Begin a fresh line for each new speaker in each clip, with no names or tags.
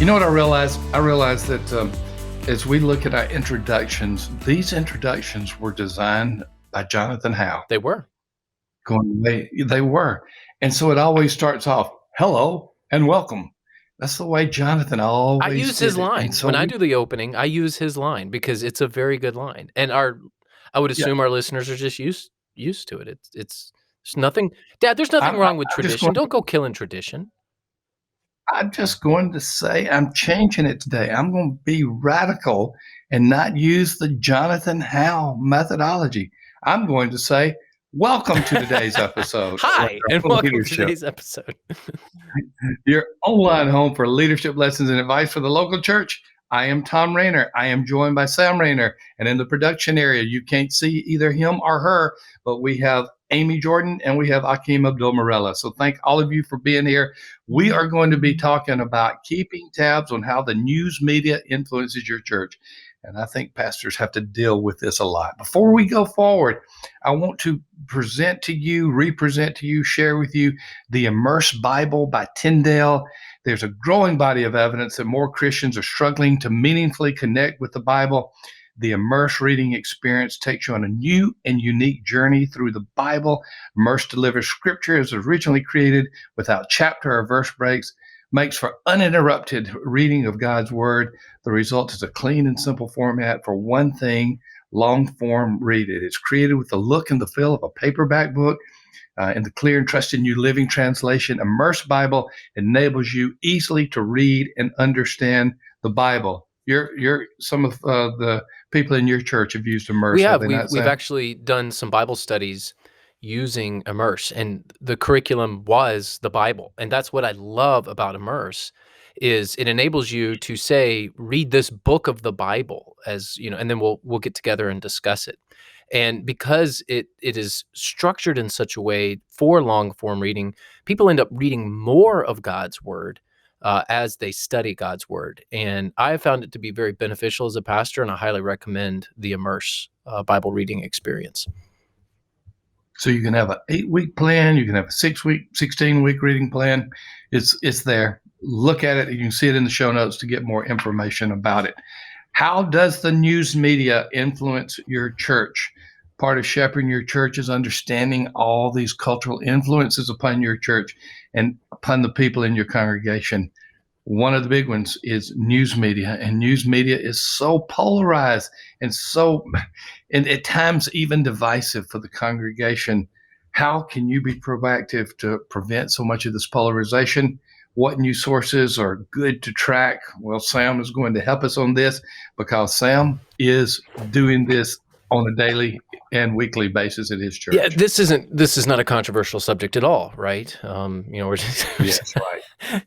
You know what I realized? I realized that as we look at our introductions, these introductions were designed by Jonathan Howe.
They were.
Going away, they were. And so it always starts off, hello and welcome. That's the way Jonathan
I
always
use his
did it. And
line.
so
When I do the opening, I use his line because it's a very good line. And I would
yeah,
assume our listeners are just used to it. It's there's nothing, Dad, there's nothing
I'm,
wrong with
I'm just
tradition.
going.
Don't go killing tradition.
I'm just going to say I'm changing it today. I'm going to be radical and not use the Jonathan Howe methodology. I'm going to say, welcome to today's episode of
Hi, and
Radical
welcome to
Leadership,
today's episode.
your online home for leadership lessons and advice for the local church. I am Tom Rayner. I am joined by Sam Rayner. And in the production area, you can't see either him or her, but we have Amy Jordan and we have Akeem Abdul Morella. So thank all of you for being here. We are going to be talking about keeping tabs on how the news media influences your church. And I think pastors have to deal with this a lot. Before we go forward, I want to represent to you, share with you the Immerse Bible by Tyndale. There's a growing body of evidence that more Christians are struggling to meaningfully connect with the Bible. The Immerse reading experience takes you on a new and unique journey through the Bible. Immerse delivers scripture as originally created without chapter or verse breaks, makes for uninterrupted reading of God's word. The result is a clean and simple format for one thing, long form read it. It's created with the look and the feel of a paperback book. In the clear and trusted New Living Translation, Immerse Bible enables you easily to read and understand the Bible. You're some of the people in your church have used Immerse,
We
have
have.
they not,
We've
Sam?
actually done some Bible studies using Immerse, and the curriculum was the Bible. And that's what I love about Immerse is it enables you to say, read this book of the Bible as, and then we'll get together and discuss it. And because it is structured in such a way for long form reading, people end up reading more of God's word as they study God's word. And I have found it to be very beneficial as a pastor, and I highly recommend the Immerse Bible reading experience.
So you can have an 8-week plan, you can have a 6-week, 16-week reading plan. It's there. Look at it. You can see it in the show notes to get more information about it. How does the news media influence your church? Part of shepherding your church is understanding all these cultural influences upon your church and upon the people in your congregation. One of the big ones is news media, and news media is so polarized and and at times even divisive for the congregation. How can you be proactive to prevent so much of this polarization? What news sources are good to track? Well, Sam is going to help us on this because Sam is doing this on a daily and weekly basis at his
Yeah,
church.
this is not a controversial subject at all, right? We're just
Yes, right.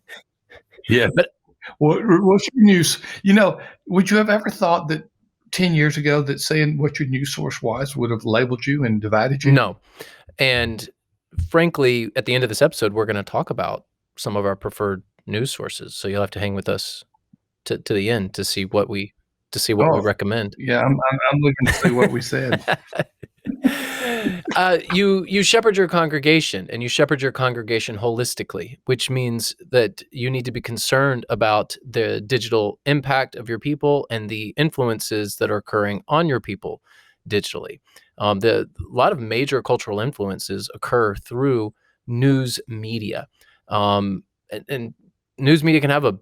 Yeah.
but
What's your news? Would you have ever thought that 10 years ago that saying what your news source was would have labeled you and divided you?
no. And frankly, at the end of this episode, we're going to talk about some of our preferred news sources. So you'll have to hang with us to the end to see what we
Oh,
recommend.
yeah, I'm looking to see what we said.
You shepherd your congregation, and you shepherd your congregation holistically, which means that you need to be concerned about the digital impact of your people and the influences that are occurring on your people digitally. A lot of major cultural influences occur through news media, and news media can have a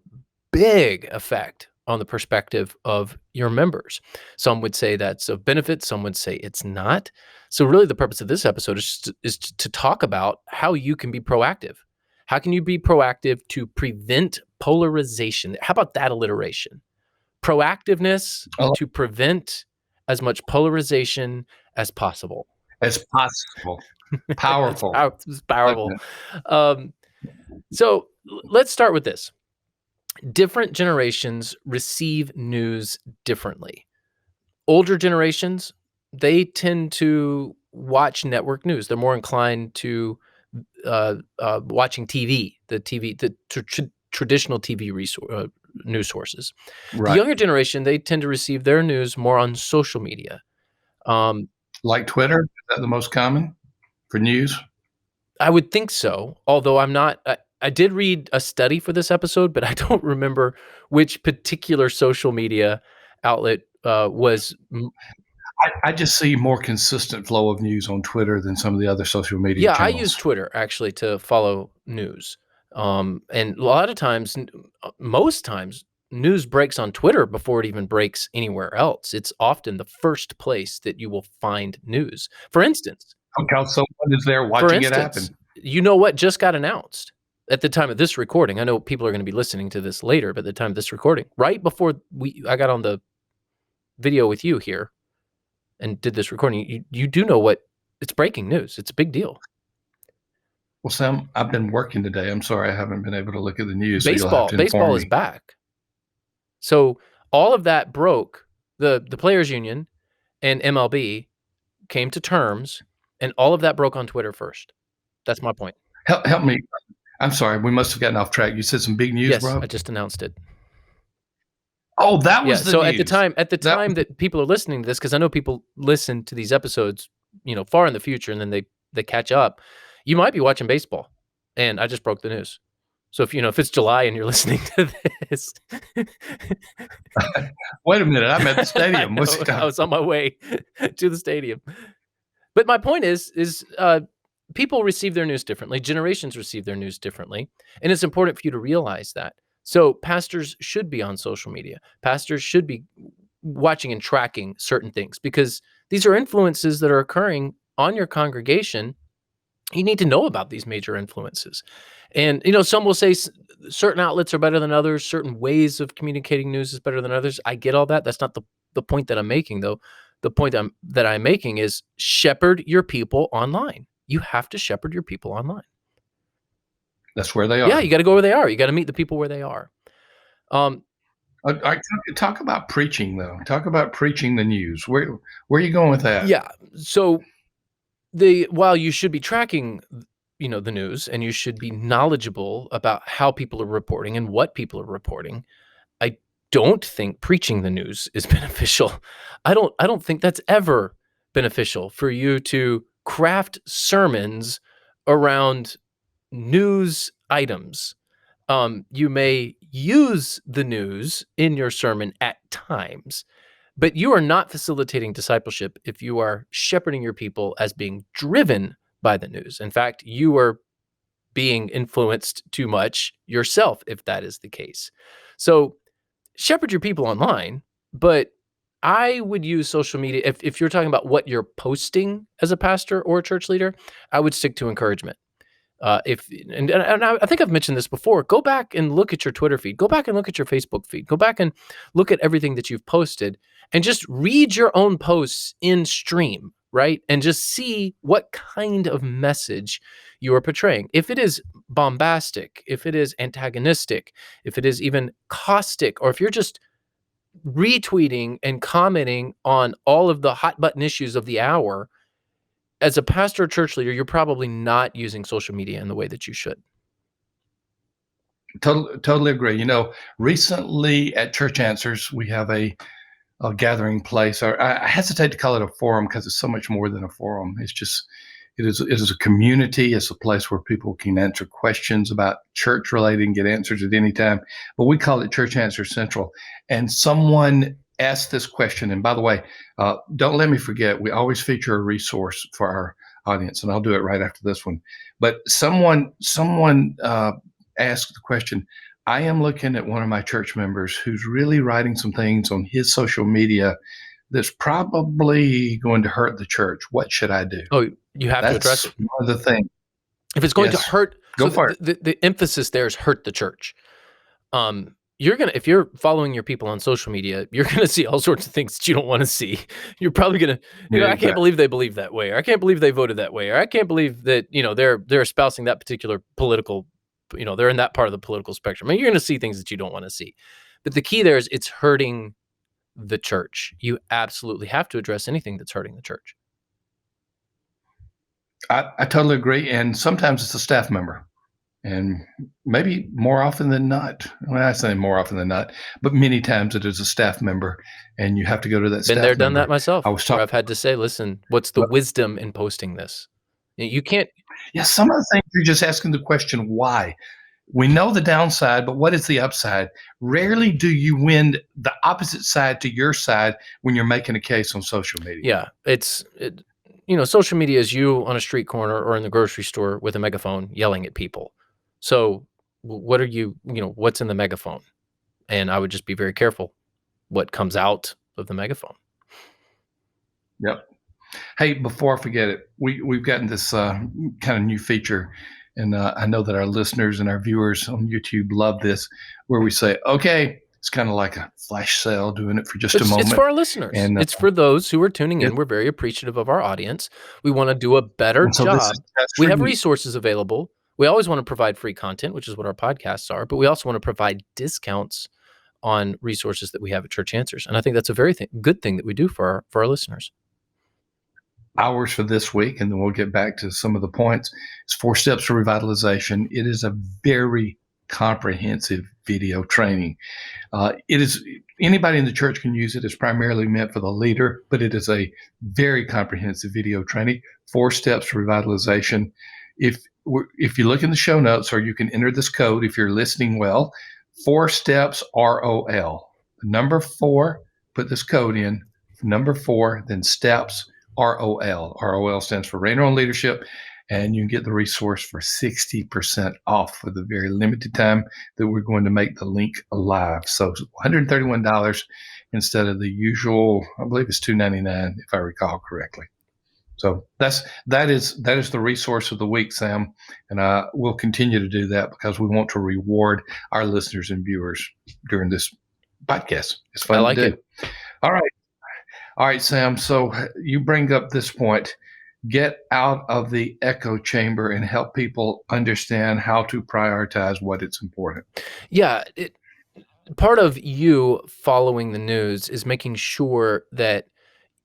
big effect on the perspective of your members. Some would say that's of benefit. Some would say it's not. So really the purpose of this episode is to talk about how you can be proactive. How can you be proactive to prevent polarization? How about that alliteration? Proactiveness
Oh,
to prevent as much polarization as possible.
as possible.
It's
Powerful.
powerful. Um, so let's start with this. Different generations receive news differently. Older generations, they tend to watch network news. They're more inclined to watching TV, traditional TV news sources. The
Right.
younger generation, they tend to receive their news more on social media.
Like Twitter, is that the most common for news?
I would think so, although I'm not. I did read a study for this episode, but I don't remember which particular social media outlet was.
I just see more consistent flow of news on Twitter than some of the other social media
Yeah, I use
channels.
Twitter actually to follow news. And a lot of times, most times, news breaks on Twitter before it even breaks anywhere else. It's often the first place that you will find news.
Because someone is there
For
watching it
instance,
happen.
you know what just got announced at the time of this recording? I know people are going to be listening to this later, but at the time of this recording, right before I got on the video with you here and did this recording, you do know what it's breaking news. It's a big deal.
Well, Sam, I've been working today. I'm sorry I haven't been able to look at the news, so you'll have to
Baseball
inform
is
me.
back. So all of that broke. The players union and MLB came to terms, and all of that broke on Twitter first. That's my point.
Help me. I'm sorry, we must have gotten off track. You said some big news,
Yes,
bro?
I just announced it.
Oh, that
Yeah.
was the
So
news.
at the
That
time that people are listening to this, because I know people listen to these episodes, far in the future, and then they catch up. You might be watching baseball, and I just broke the news. So if it's July and you're listening to this,
Wait a minute, I'm at the stadium. What's the
I
time?
was on my way to the stadium. But my point is people receive their news differently. Generations receive their news differently, and it's important for you to realize that. So pastors should be on social media. Pastors should be watching and tracking certain things because these are influences that are occurring on your congregation. You need to know about these major influences. And, some will say certain outlets are better than others, certain ways of communicating news is better than others. I get all that. That's not the point that I'm making, though. The point that I'm making is shepherd your people online. You have to shepherd your people online.
That's where they are.
Yeah, you got to go where they are. You got to meet the people where they are.
Talk about preaching, though. Talk about preaching the news. Where are you going with that?
Yeah. So while you should be tracking, the news, and you should be knowledgeable about how people are reporting and what people are reporting, I don't think preaching the news is beneficial. I don't think that's ever beneficial for you to craft sermons around news items. You may use the news in your sermon at times, but you are not facilitating discipleship if you are shepherding your people as being driven by the news. In fact, you are being influenced too much yourself if that is the case. So shepherd your people online, but I would use social media. If you're talking about what you're posting as a pastor or a church leader, I would stick to encouragement. And I think I've mentioned this before. Go back and look at your Twitter feed. Go back and look at your Facebook feed. Go back and look at everything that you've posted, and just read your own posts in stream, right? And just see what kind of message you are portraying. If it is bombastic, if it is antagonistic, if it is even caustic, or if you're just retweeting and commenting on all of the hot button issues of the hour, as a pastor or church leader, you're probably not using social media in the way that you should.
Totally agree. Recently at Church Answers, we have a gathering place. Or I hesitate to call it a forum because it's so much more than a forum. It is a community. It's a place where people can answer questions about church related and get answers at any time. But we call it Church Answers Central. And someone asked this question. And by the way, don't let me forget, we always feature a resource for our audience, and I'll do it right after this one. But someone asked the question. I am looking at one of my church members who's really writing some things on his social media that's probably going to hurt the church. What should I do?
Oh, you have to address
That's
it.
one of the things.
If it's going to
Yes.
hurt,
Go
so
for it.
the emphasis there is hurt the church. If you're following your people on social media, you're gonna see all sorts of things that you don't want to see. You're probably gonna, I can't believe they believe that way, or I can't believe they voted that way, or I can't believe that they're espousing that particular political, they're in that part of the political spectrum. I mean, you're gonna see things that you don't want to see. But the key there is it's hurting the church. You absolutely have to address anything that's hurting the church.
I totally agree. And sometimes it's a staff member. And maybe more often than not, well, I say more often than not, but many times it is a staff member, and you have to go to that
Been
staff
there, done
member.
that myself.
I was
Where
talking.
I've had to say, listen, what's the wisdom in posting this? You can't.
Yeah, some of the things you're just asking the question, why? We know the downside, but what is the upside? Rarely do you win the opposite side to your side when you're making a case on social media.
Yeah, social media is you on a street corner or in the grocery store with a megaphone yelling at people. So what are what's in the megaphone? And I would just be very careful what comes out of the megaphone.
Yep. Hey, before I forget it, we've gotten this kind of new feature, and I know that our listeners and our viewers on YouTube love this, where we say, "Okay," it's kind of like a flash sale, doing it for just a
It's
moment,
for our listeners.
and
It's for those who are tuning
it,
in. We're very appreciative of our audience. We want to do a better
and so this is
job.
just
We
for
have
you.
resources available. We always want to provide free content, which is what our podcasts are, but we also want to provide discounts on resources that we have at Church Answers. And I think that's a very good thing that we do for our listeners.
Ours for this week, and then we'll get back to some of the points. It's 4 Steps to Revitalization. It is a very comprehensive video training. It is anybody in the church can use it. It's primarily meant for the leader, but it is a very comprehensive video training. 4 Steps to Revitalization. If you look in the show notes, or you can enter this code if you're listening well, 4 Steps ROL. The number 4. Put this code in. Number 4, then steps ROL. ROL stands for Rainer on Leadership, and you can get the resource for 60% off for the very limited time that we're going to make the link alive. So $131 instead of the usual, I believe it's $299 if I recall correctly. So that is the resource of the week, Sam, and we'll continue to do that because we want to reward our listeners and viewers during this podcast. It's fun to do.
It.
All right, Sam. So you bring up this point. Get out of the echo chamber and help people understand how to prioritize what is important.
Yeah. Part of you following the news is making sure that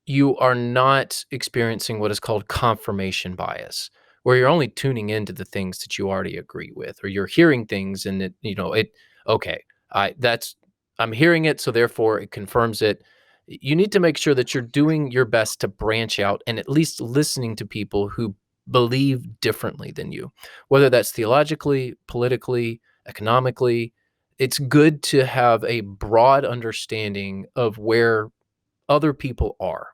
you are not experiencing what is called confirmation bias, where you're only tuning into the things that you already agree with, or you're hearing things and I'm hearing it, so therefore it confirms it. You need to make sure that you're doing your best to branch out and at least listening to people who believe differently than you, whether that's theologically, politically, economically. It's good to have a broad understanding of where other people are.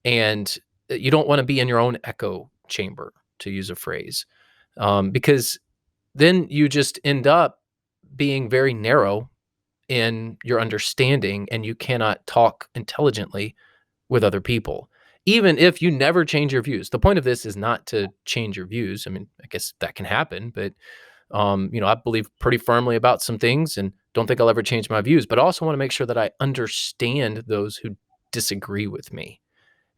And you don't want to be in your own echo chamber, to use a phrase, because then you just end up being very narrow in your understanding, and you cannot talk intelligently with other people, even if you never change your views. The point of this is not to change your views. I mean, I guess that can happen, but I believe pretty firmly about some things and don't think I'll ever change my views, but I also want to make sure that I understand those who disagree with me.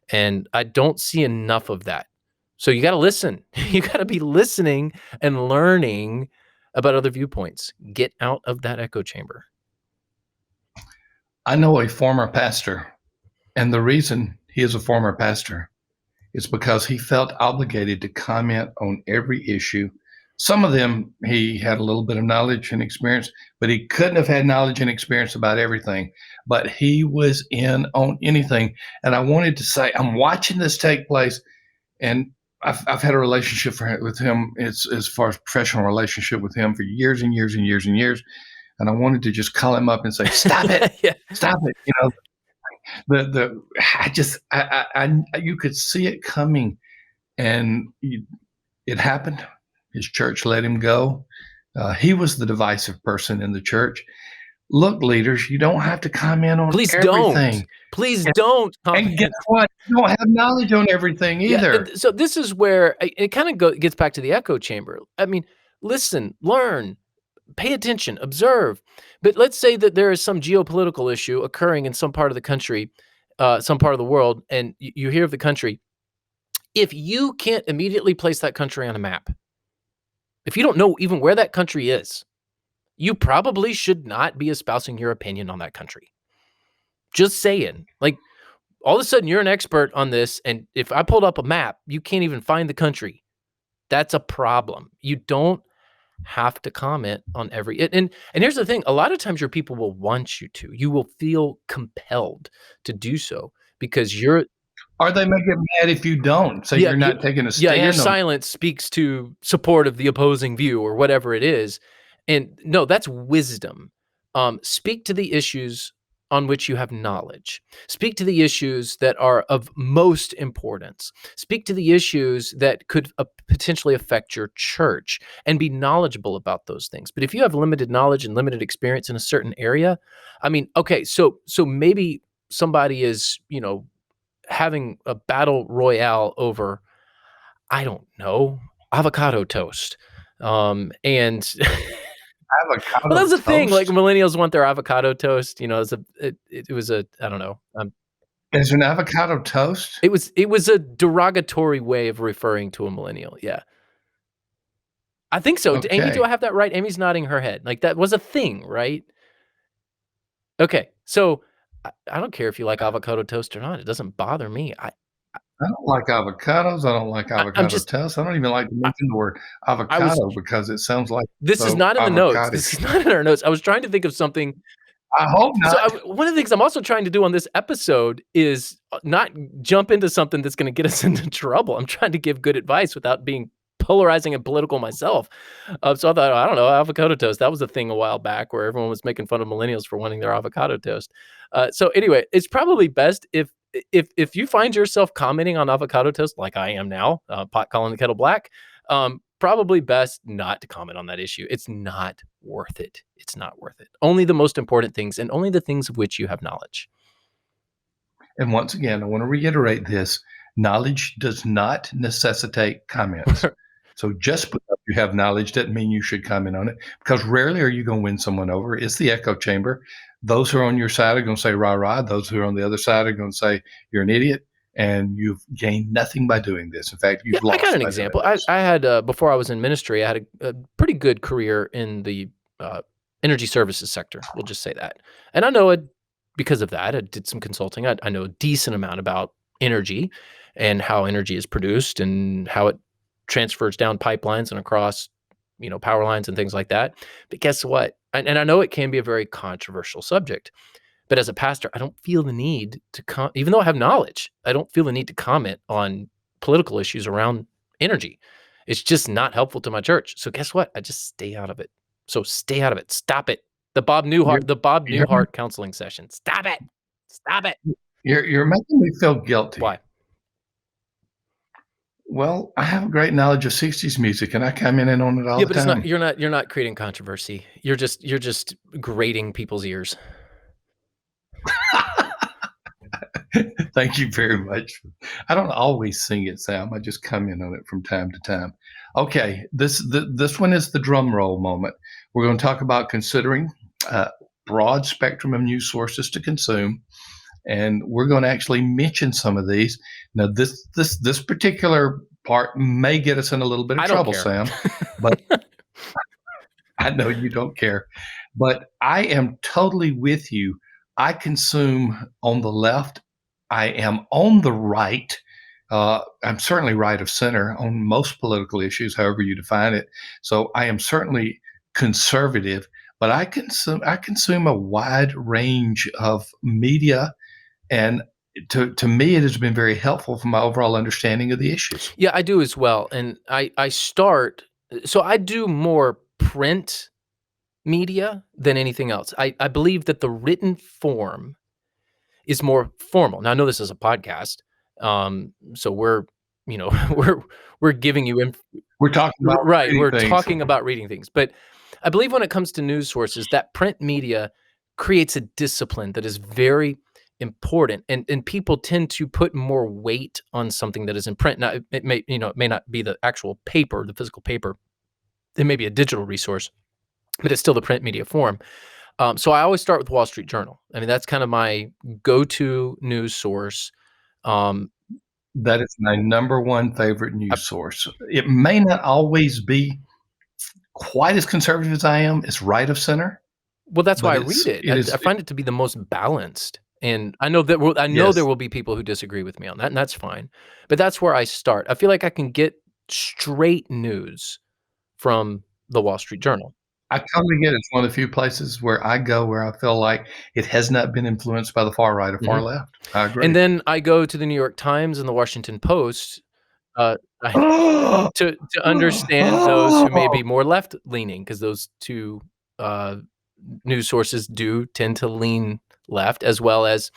And I don't see enough of that. So you got to listen. You got to be listening and learning about other viewpoints. Get out of that echo chamber.
I know a former pastor, and the reason he is a former pastor is because he felt obligated to comment on every issue. Some of them he had a little bit of knowledge and experience, but he couldn't have had knowledge and experience about everything. But he was in on anything. And I wanted to say, I'm watching this take place, and I've had a relationship with him as far as professional relationship with him for years and years and years and years. And I wanted to just call him up and say, "Stop it,
Yeah.
stop it!" You could see it coming, and it happened. His church let him go. He was the divisive person in the church. Look, leaders, you don't have to comment on everything.
Please don't.
And guess what? You don't have knowledge on everything either.
Yeah, so this is where it kind of gets back to the echo chamber. I mean, listen, learn, pay attention, observe. But let's say that there is some geopolitical issue occurring in some part of the country, some part of the world, and you hear of the country. If you can't immediately place that country on a map, if you don't know even where that country is, you probably should not be espousing your opinion on that country. Just saying. Like, all of a sudden, you're an expert on this, and if I pulled up a map, you can't even find the country. That's a problem. You don't have to comment on every and here's the thing, a lot of times your people will want you to. You will feel compelled to do so because you're
Or they may get mad if you don't. So you're not taking a stand.
Your silence speaks to support of the opposing view or whatever it is. And no, that's wisdom. Speak to the issues on which you have knowledge. Speak to the issues that are of most importance. Speak to the issues that could potentially affect your church and be knowledgeable about those things. But if you have limited knowledge and limited experience in a certain area, I mean, okay, so maybe somebody is, having a battle royale over, I don't know, avocado toast. And well,
Avocado
that's the thing. Like
toast?
millennials want their avocado toast. It was a I don't know.
Is an avocado toast?
It was a derogatory way of referring to a millennial. Yeah, I think so. Amy, do I
Okay.
have that right? Amy's nodding her head. Like that was a thing, right? Okay, so I don't care if you like avocado toast or not. It doesn't bother me.
I don't like avocados. I don't like
I'm
avocado
just
toast. I don't even like to
I,
mention the word
I was.
avocado because it sounds like
This is
so
not in the notes. This is
avocadish.
not in our notes. I was trying to think of something.
I hope
So
not.
one of the things I'm also trying to do on this episode is not jump into something that's going to get us into trouble. I'm trying to give good advice without being polarizing and political myself. So I thought, I don't know, avocado toast. That was a thing a while back where everyone was making fun of millennials for wanting their avocado toast. So anyway, it's probably best if you find yourself commenting on avocado toast like I am now, pot calling the kettle black. Probably best not to comment on that issue. It's not worth it. It's not worth it. Only the most important things and only the things of which you have knowledge.
And once again, I want to reiterate this: knowledge does not necessitate comments. So just because you have knowledge doesn't mean you should comment on it, because rarely are you going to win someone over. It's the echo chamber. Those who are on your side are going to say rah rah. Those who are on the other side are going to say you're an idiot, and you've gained nothing by doing this. In fact,
Yeah,
you've
I got
lost
an
by doing
example. I,
this.
I had before I was in ministry, I had a pretty good career in the energy services sector. We'll just say that, and I know it because of that. I did some consulting. I know a decent amount about energy and how energy is produced and how it transfers down pipelines and across, power lines and things like that. But guess what? And I know it can be a very controversial subject. But as a pastor, I don't feel the need to even though I have knowledge, I don't feel the need to comment on political issues around energy. It's just not helpful to my church. So guess what? I just stay out of it. So stay out of it. Stop it.
You're
The Bob
you're
Newhart counseling session. Stop it. Stop it.
you're making me feel guilty.
Why?
Well, I have a great knowledge of '60s music, and I comment in on it all
Yeah,
the
but it's not
time.
you're not creating controversy. You're just grating people's ears.
Thank you very much. I don't always sing it, Sam. I just comment on it from time to time. Okay, this one is the drum roll moment. We're going to talk about considering a broad spectrum of news sources to consume, and we're going to actually mention some of these. Now, this particular part may get us in a little bit of
I don't
trouble,
care.
Sam, but I know you don't care. But I am totally with you. I consume on the left. I am on the right. I'm certainly right of center on most political issues, however you define it. So I am certainly conservative, but I consume a wide range of media, and to me, it has been very helpful for my overall understanding of the issues.
Yeah, I do as well. And I start so I do more print media than anything else. I believe that the written form is more formal. Now I know this is a podcast, so we're we're giving you
We're talking about
right.
reading
We're
things.
talking about reading things, but I believe when it comes to news sources, that print media creates a discipline that is very important, and people tend to put more weight on something that is in print. Now it may not be the actual paper, the physical paper. It may be a digital resource, but it's still the print media form. So I always start with Wall Street Journal. I mean, that's kind of my go-to news source. Um,
That is my number one favorite
I,
news source. It may not always be quite as conservative as I am. It's right of center,
well, that's why
but
I read it.
it is
I find it to be the most balanced, and I know there
yes.
will be people who disagree with me on that, and that's fine. But that's where I start. I feel like I can get straight news from the Wall Street Journal.
I totally get it. It's one of the few places where I go where I feel like it has not been influenced by the far right or
Mhm.
far left. I
And
agree.
then I go to the New York Times and the Washington Post. I to understand those who may be more left-leaning, because those two, uh, news sources do tend to lean left, as well as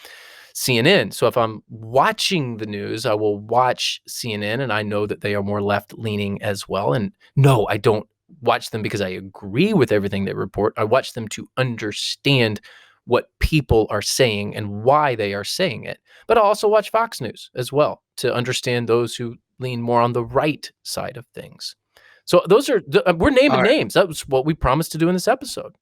CNN. So if I'm watching the news, I will watch CNN, and I know that they are more left-leaning as well. And no, I don't watch them because I agree with everything they report. I watch them to understand what people are saying and why they are saying it. But I also watch Fox News as well to understand those who lean more on the right side of things. So those are we're
All
naming
right.
names. That was what we promised to do in this episode.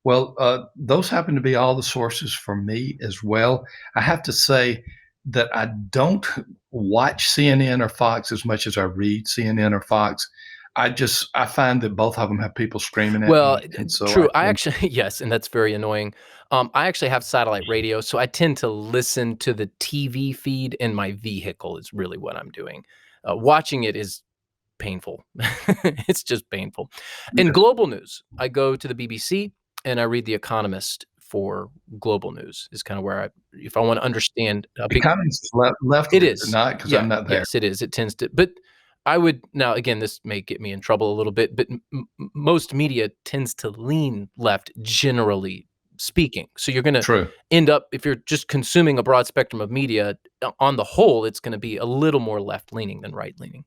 Well, those happen to be all the sources for me as well. I have to say that I don't watch CNN or Fox as much as I read CNN or Fox. I find that both of them have people screaming at
Well,
me, and so I
true. I
tend.
actually yes, and that's very annoying. I actually have satellite radio, so I tend to listen to the TV feed in my vehicle is really what I'm doing. Watching it is painful. It's just painful. In global news, I go to the BBC and I read The Economist for global news is kind of where if I want to understand a big.
Economist is left,
It
is it
is.
not? Because
Yeah,
I'm not there.
yes, it is. It tends to, but I would now again, this may get me in trouble a little bit, but most media tends to lean left, generally speaking. So you're going to
True.
end up, if you're just consuming a broad spectrum of media, on the whole, it's going to be a little more left leaning than right leaning.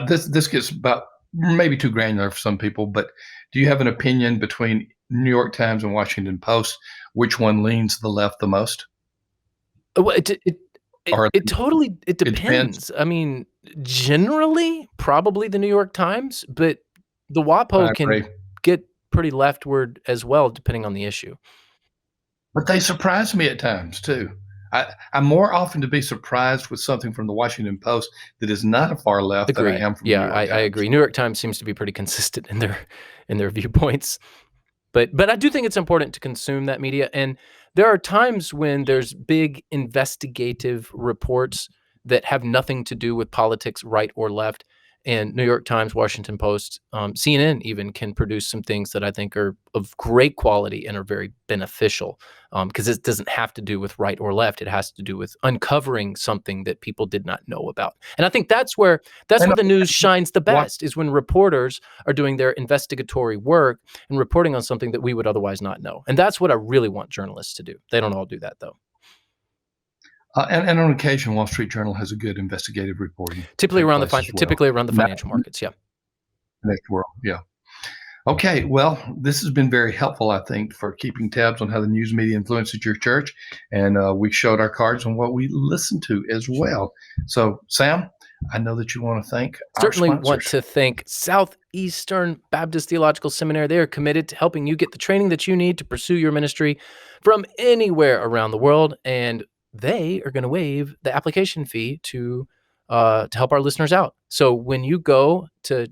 This gets about maybe too granular for some people, but do you have an opinion between New York Times and Washington Post? Which one leans to the left the most?
Well,
Or
it totally it
it depends?
depends. I mean, generally, probably the New York Times, but the
I
WAPO can
agree.
get pretty leftward as well, depending on the issue.
But they surprise me at times too. I'm more often to be surprised with something from the Washington Post that is not a far left than I
Agreed.
am from the New
Yeah,
York
I
Times.
agree. New York Times seems to be pretty consistent in their viewpoints. But I do think it's important to consume that media, and there are times when there's big investigative reports that have nothing to do with politics, right or left, and New York Times, Washington Post, CNN even can produce some things that I think are of great quality and are very beneficial, because it doesn't have to do with right or left. It has to do with uncovering something that people did not know about. And I think that's
And
where the news shines the
what
best, is when reporters are doing their investigatory work and reporting on something that we would otherwise not know. And that's what I really want journalists to do. They don't all do that, though.
and on occasion, Wall Street Journal has a good investigative reporting
Typically
take
around
place as well.
typically around the
Not
financial markets. Yeah.
the next world, yeah. Okay, well, this has been very helpful, I think, for keeping tabs on how the news media influences your church, and we showed our cards on what we listen to as well. So, Sam, I know that you want to thank our
Certainly want
sponsors.
to thank Southeastern Baptist Theological Seminary. They are committed to helping you get the training that you need to pursue your ministry from anywhere around the world, and they are going to waive the application fee to help our listeners out. So when you go to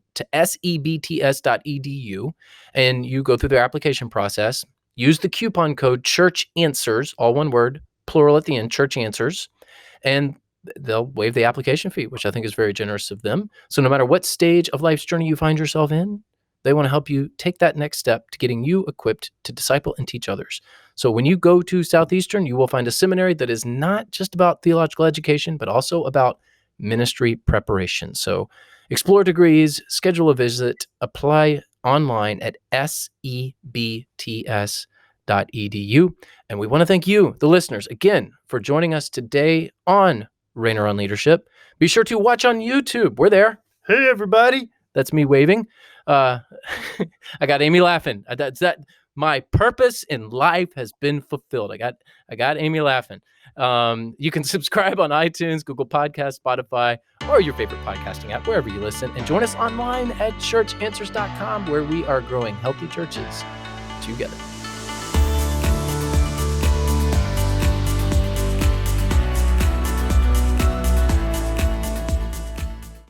sebts.edu and you go through their application process, use the coupon code Church Answers, all one word, plural at the end, Church Answers, and they'll waive the application fee, which I think is very generous of them. So no matter what stage of life's journey you find yourself in, they want to help you take that next step to getting you equipped to disciple and teach others. So when you go to Southeastern, you will find a seminary that is not just about theological education, but also about ministry preparation. So explore degrees, schedule a visit, apply online at sebts.edu. And we want to thank you, the listeners, again, for joining us today on Rainer on Leadership. Be sure to watch on YouTube. We're there. Hey, everybody. That's me waving. I got Amy laughing. That's that. My purpose in life has been fulfilled. I got Amy laughing. You can subscribe on iTunes, Google Podcasts, Spotify, or your favorite podcasting app, wherever you listen. And join us online at churchanswers.com, where we are growing healthy churches together.